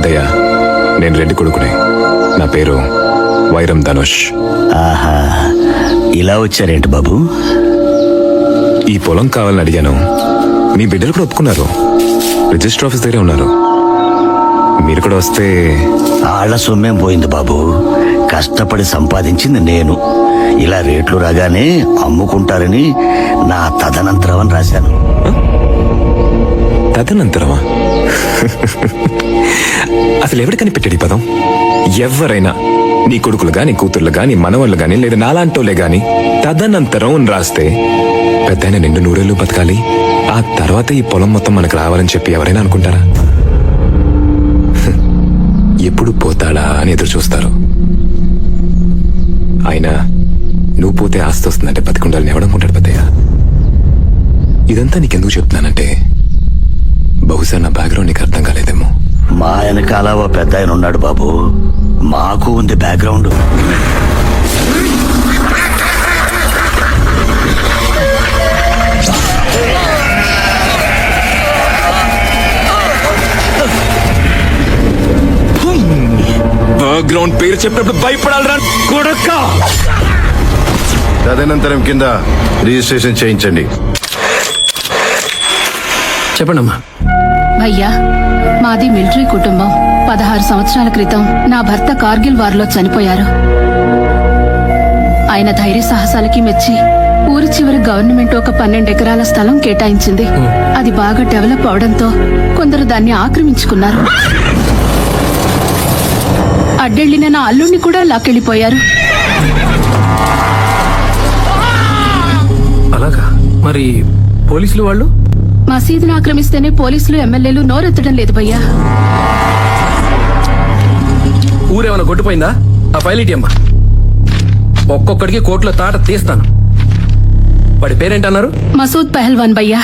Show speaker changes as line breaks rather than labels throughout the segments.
పెద్దయ్య, నేను రెడ్డి కొడుకునే. నా పేరు వైరం ధనుష్.
ఆహా, ఇలా వచ్చారేంటి బాబు?
ఈ పొలం కావాలని అడిగాను. మీ బిడ్డలు కూడా ఒప్పుకున్నారు. రిజిస్టర్ ఆఫీస్ దగ్గరే ఉన్నారు. మీరు కూడా వస్తే.
ఆళ్ల సొమ్మేం పోయింది బాబు. కష్టపడి సంపాదించింది నేను. ఇలా రేట్లు రాగానే అమ్ముకుంటారని నా తదనంతరం అని రాశాను.
తదనంతరమా? అసలు ఎవడు కనిపెట్టాడు ఈ పదం? ఎవరైనా నీ కొడుకులు గాని, కూతుర్లు గాని, మనవాళ్ళు గాని, లేదా నాలాంటోలే గాని తదనంతరం అని రాస్తే పెద్దయిన నిండు నూరేళ్ళు బతకాలి, ఆ తర్వాత ఈ పొలం మొత్తం మనకు రావాలని చెప్పి ఎవరైనా అనుకుంటారా? ఎప్పుడు పోతాడా అని ఎదురు చూస్తారు. అయినా నువ్వు పోతే ఆస్తి వస్తుందంటే బతికుండాలని ఎవడనుకుంటాడు పెద్దయ్య? ఇదంతా నీకెందుకు చెప్తున్నానంటే బహుశా నా బ్యాక్గ్రౌండ్ నీకు అర్థం కాలేదేమో.
మా వెనకాల ఓ పెద్ద ఆయన ఉన్నాడు బాబు. మాకు ఉంది బ్యాక్గ్రౌండ్.
బ్యాక్గ్రౌండ్ పేరు చెప్పినప్పుడు భయపడాలరా కొడక.
తదనంతరం కింద రిజిస్ట్రేషన్ చేయించండి.
చెప్పండమ్మా.
భయ్యా, మాది మిలిటరీ కుటుంబం. 16 సంవత్సరాల క్రితం నా భర్త కార్గిల్ వార్లో చనిపోయారు. ఆయన ధైర్య సాహసాలకి మెచ్చి ఊరి చివరి గవర్నమెంట్ ఒక 12 ఎకరాల స్థలం కేటాయించింది. అది బాగా డెవలప్ అవడంతో కొందరు దాన్ని ఆక్రమించుకున్నారు. అడ్డెళ్లిన నా అల్లుణ్ణి కూడా లాక్కెళ్లిపోయారు.
అలాగా? మరి పోలీసులు వాళ్ళు?
మసీదును ఆక్రమిస్తేనే పోలీసులు, ఎమ్మెల్యేలు నోరెత్తడం లేదు భయ్యా.
ఊరేమన్నా కొట్టుపోయిందా? ఆ ఫైల్ ఇటీ అమ్మా. ఒక్కొక్కడికి కోర్టులో తాట తీస్తాను. వాడి పేరేంటన్నారు?
మసూద్ పెహల్వాన్ భయ్యా.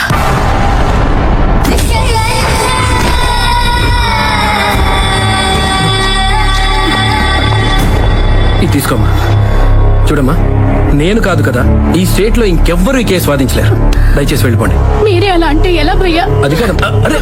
ఇది తీసుకోమ్మా. చూడమ్మా, నేను కాదు కదా, ఈ స్టేట్ లో ఇంకెవ్వరూ ఈ కేసు వాదించలేరు. దయచేసి వెళ్ళిపోండి.
మీరే అలా అంటే ఎలా భయ్యా?
అది కాదు. అరే